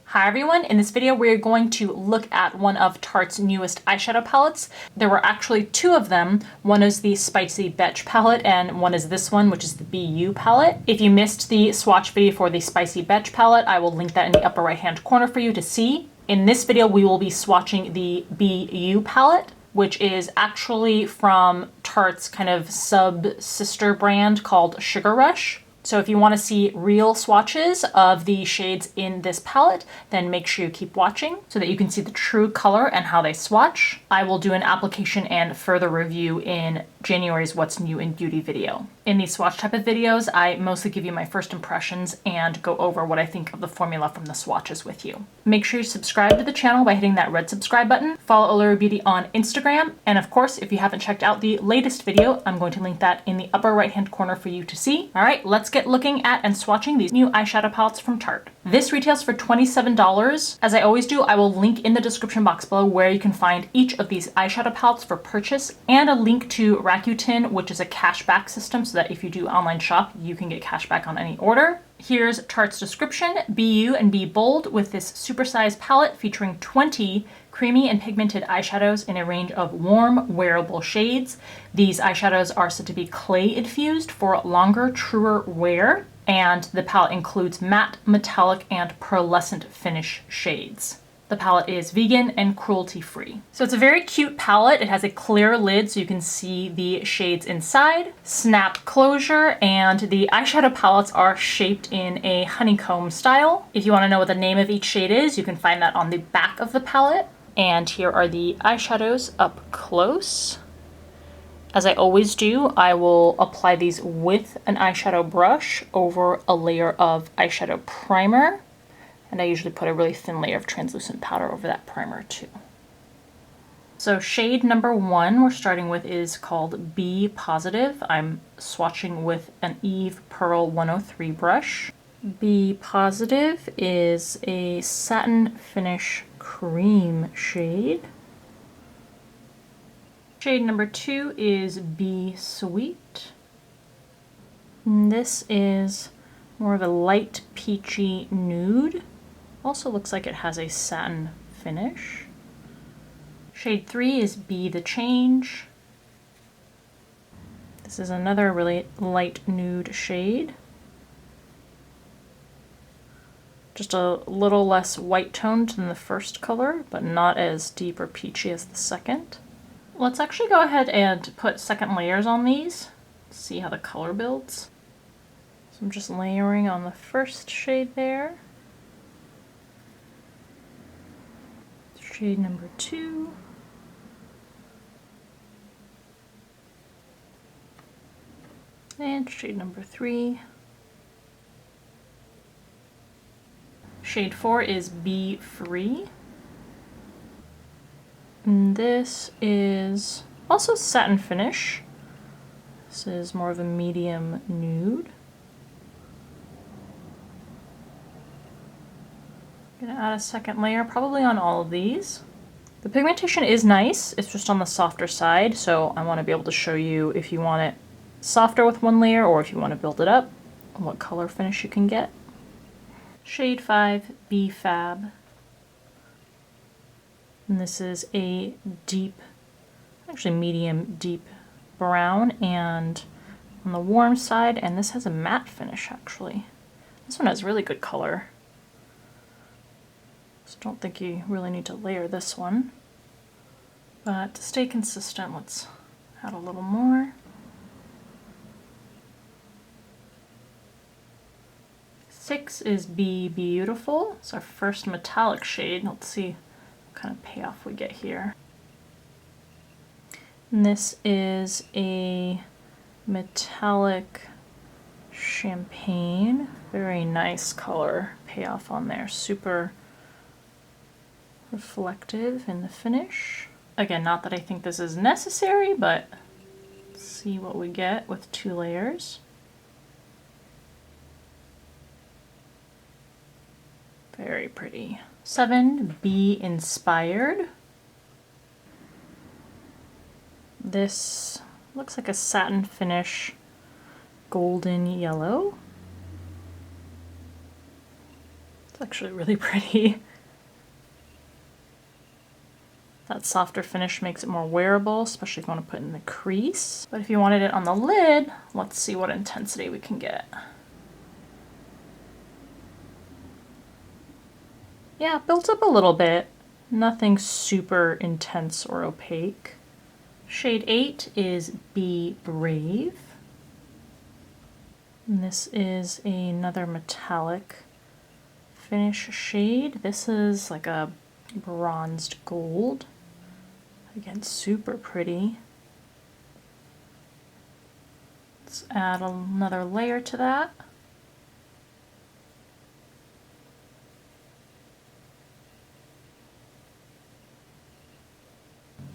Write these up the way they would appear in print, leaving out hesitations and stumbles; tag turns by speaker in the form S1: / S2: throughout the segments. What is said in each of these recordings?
S1: Hi everyone, in this video we're going to look at one of Tarte's newest eyeshadow palettes. There were actually two of them. One is the Spicy Betch palette and one is this one, which is the BU palette. If you missed the swatch video for the Spicy Betch palette, I will link that in the upper right hand corner for you to see. In this video we will be swatching the BU palette, which is actually from Tarte's kind of sub-sister brand called Sugar Rush. So if you want to see real swatches of the shades in this palette, then make sure you keep watching so that you can see the true color and how they swatch. I will do an application and further review in January's What's New in Beauty video. In these swatch type of videos, I mostly give you my first impressions and go over what I think of the formula from the swatches with you. Make sure you subscribe to the channel by hitting that red subscribe button. Follow Allura Beauty on Instagram. And of course, if you haven't checked out the latest video, I'm going to link that in the upper right hand corner for you to see. All right, let's get looking at and swatching these new eyeshadow palettes from Tarte. This retails for $27. As I always do, I will link in the description box below where you can find each of these eyeshadow palettes for purchase and a link to Rakuten, which is a cashback system so that if you do online shop, you can get cashback on any order. Here's Tarte's description: BU and Be Bold with this supersized palette featuring 20 creamy and pigmented eyeshadows in a range of warm, wearable shades. These eyeshadows are said to be clay infused for longer, truer wear, and the palette includes matte, metallic, and pearlescent finish shades. The palette is vegan and cruelty-free. So it's a very cute palette. It has a clear lid so you can see the shades inside, snap closure, and the eyeshadow palettes are shaped in a honeycomb style. If you want to know what the name of each shade is, you can find that on the back of the palette. And here are the eyeshadows up close. As I always do, I will apply these with an eyeshadow brush over a layer of eyeshadow primer. And I usually put a really thin layer of translucent powder over that primer too. So shade number 1 we're starting with is called Be Positive. I'm swatching with an Eve Pearl 103 brush. Be Positive is a satin finish cream shade. Shade number 2 is Be Sweet. And this is more of a light peachy nude. Also looks like it has a satin finish. Shade 3 is Be the Change. This is another really light nude shade. Just a little less white toned than the first color, but not as deep or peachy as the second. Let's actually go ahead and put second layers on these, see how the color builds. So I'm just layering on the first shade there. Shade number 2. And shade number 3. Shade 4 is Be Free. And this is also satin finish. This is more of a medium nude. I'm gonna add a second layer, probably on all of these. The pigmentation is nice, it's just on the softer side, so I want to be able to show you if you want it softer with one layer or if you want to build it up, what color finish you can get. Shade 5, Be Fab. And this is a deep, actually medium deep brown and on the warm side, and this has a matte finish actually. This one has really good color. So don't think you really need to layer this one. But to stay consistent, let's add a little more. Six is Be Beautiful. It's our first metallic shade. Let's see what kind of payoff we get here. And this is a metallic champagne. Very nice color payoff on there. Super reflective in the finish. Again, not that I think this is necessary, but let's see what we get with 2 layers. Very pretty. 7, Be Inspired. This looks like a satin finish, golden yellow. It's actually really pretty. That softer finish makes it more wearable, especially if you want to put it in the crease. But if you wanted it on the lid, let's see what intensity we can get. Yeah, built up a little bit. Nothing super intense or opaque. Shade 8 is Be Brave. And this is another metallic finish shade. This is like a bronzed gold. Again, super pretty. Let's add another layer to that.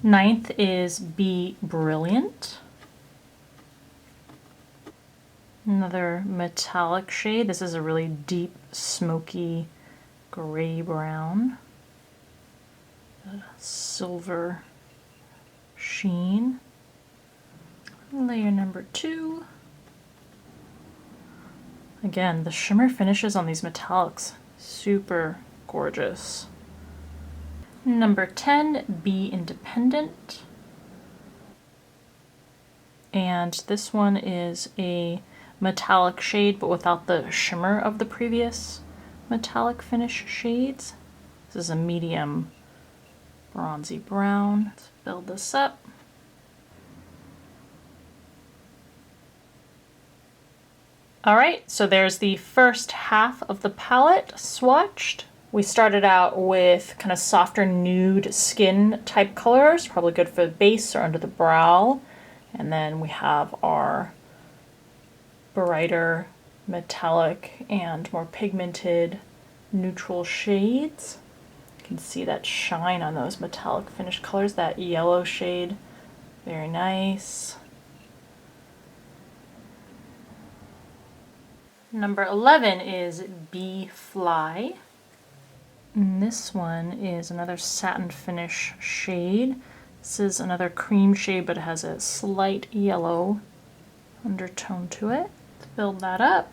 S1: Ninth is Be Brilliant. Another metallic shade. This is a really deep, smoky gray brown. A silver sheen. Layer number 2. Again, the shimmer finishes on these metallics, super gorgeous. Number 10, Be Independent. And this one is a metallic shade, but without the shimmer of the previous metallic finish shades. This is a medium bronzy brown. Let's build this up. All right, so there's the first half of the palette swatched. We started out with kind of softer nude skin type colors, probably good for the base or under the brow. And then we have our brighter metallic and more pigmented neutral shades. You can see that shine on those metallic finish colors, that yellow shade, very nice. Number 11 is Be Fly. And this one is another satin finish shade. This is another cream shade, but it has a slight yellow undertone to it. Let's build that up.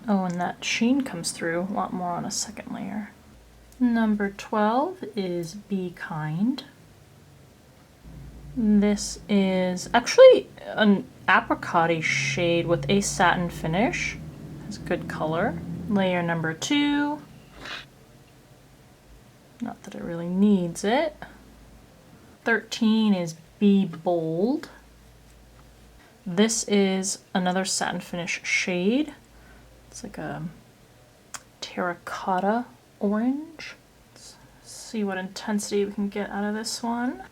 S1: Oh, and that sheen comes through a lot more on a second layer. Number 12 is Be Kind. This is actually an apricot-y shade with a satin finish. Has good color. Layer number 2. Not that it really needs it. 13 is Be Bold. This is another satin finish shade. It's like a terracotta orange. Let's see what intensity we can get out of this one.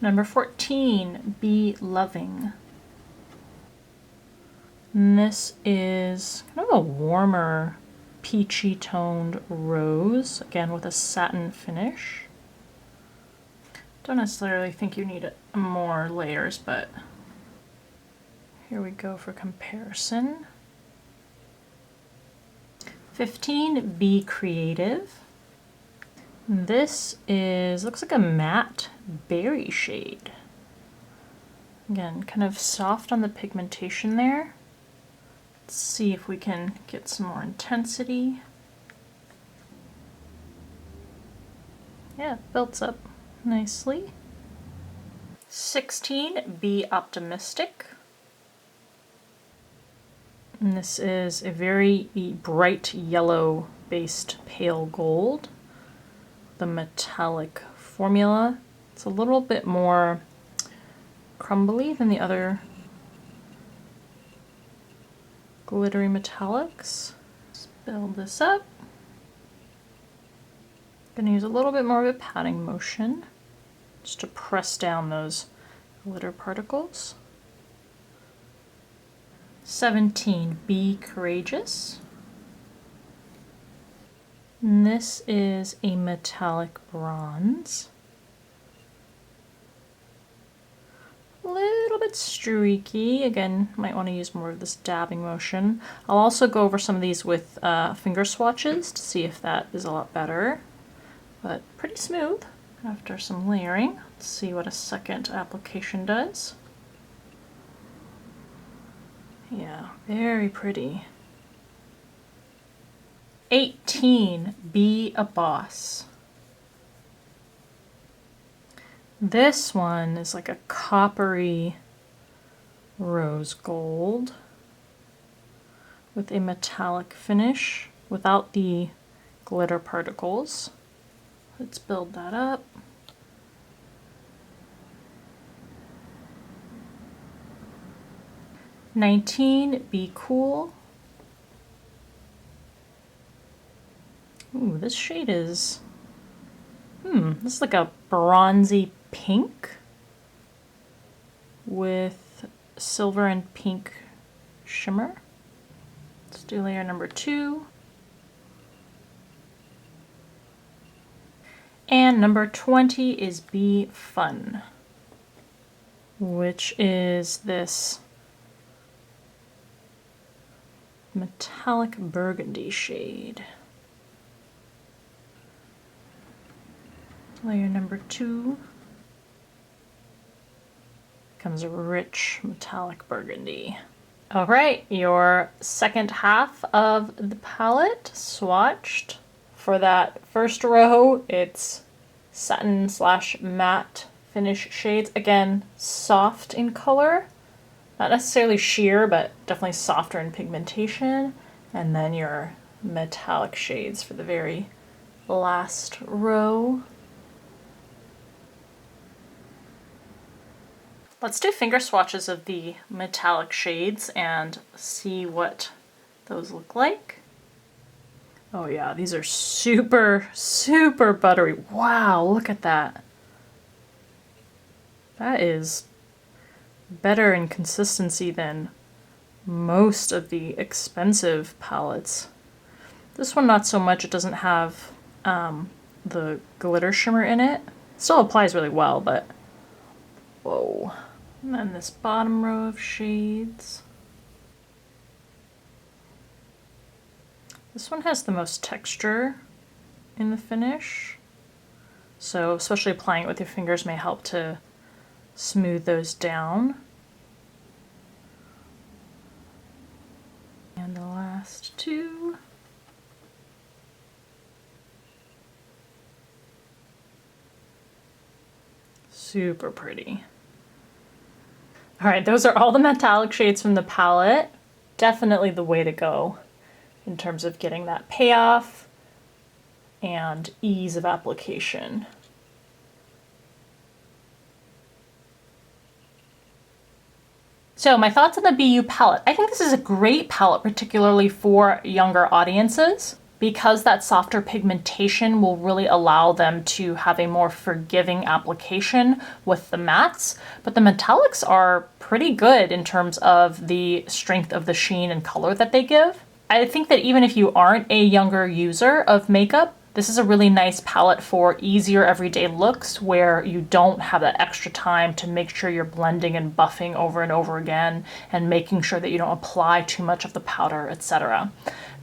S1: Number 14, Be Loving. And this is kind of a warmer, peachy toned rose, again with a satin finish. Don't necessarily think you need more layers, but here we go for comparison. 15, Be Creative. This is, looks like a matte berry shade. Again, kind of soft on the pigmentation there. Let's see if we can get some more intensity. Yeah, it builds up nicely. 16, Be Optimistic. And this is a very bright yellow based pale gold. The metallic formula. It's a little bit more crumbly than the other glittery metallics. Let's build this up. Gonna use a little bit more of a patting motion just to press down those glitter particles. 17, Be Courageous. And this is a metallic bronze. A little bit streaky. Again, might want to use more of this dabbing motion. I'll also go over some of these with finger swatches to see if that is a lot better. but pretty smooth after some layering. Let's see what a second application does. Yeah, very pretty. 18, Be a Boss. This one is like a coppery rose gold with a metallic finish without the glitter particles. Let's build that up. "19, Be Cool." Ooh, this shade is, this is like a bronzy pink with silver and pink shimmer. Let's do layer number 2. And number 20 is Be Fun, which is this metallic burgundy shade. Layer number 2 becomes a rich metallic burgundy. All right, your second half of the palette, swatched. For that first row, it's satin / matte finish shades. Again, soft in color, not necessarily sheer, but definitely softer in pigmentation. And then your metallic shades for the very last row. Let's do finger swatches of the metallic shades and see what those look like. Oh yeah, these are super, super buttery. Wow, look at that. That is better in consistency than most of the expensive palettes. This one not so much, it doesn't have the glitter shimmer in it. Still applies really well, but whoa. And then this bottom row of shades. This one has the most texture in the finish. So especially applying it with your fingers may help to smooth those down. And the last two. Super pretty. All right, those are all the metallic shades from the palette. Definitely the way to go in terms of getting that payoff and ease of application. So my thoughts on the BU palette. I think this is a great palette, particularly for younger audiences, because that softer pigmentation will really allow them to have a more forgiving application with the mattes. But the metallics are pretty good in terms of the strength of the sheen and color that they give. I think that even if you aren't a younger user of makeup, this is a really nice palette for easier everyday looks where you don't have that extra time to make sure you're blending and buffing over and over again and making sure that you don't apply too much of the powder, etc.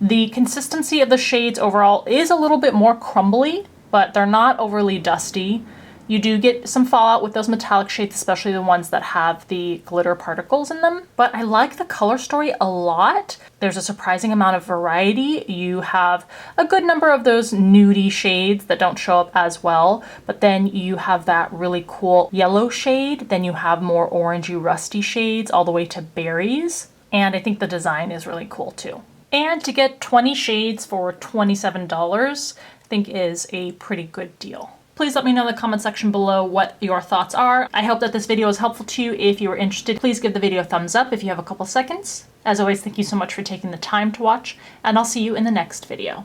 S1: The consistency of the shades overall is a little bit more crumbly, but they're not overly dusty. You do get some fallout with those metallic shades, especially the ones that have the glitter particles in them. But I like the color story a lot. There's a surprising amount of variety. You have a good number of those nudie shades that don't show up as well, but then you have that really cool yellow shade. Then you have more orangey rusty shades all the way to berries. And I think the design is really cool too. And to get 20 shades for $27, I think is a pretty good deal. Please let me know in the comment section below what your thoughts are. I hope that this video was helpful to you. If you were interested, please give the video a thumbs up if you have a couple seconds. As always, thank you so much for taking the time to watch, and I'll see you in the next video.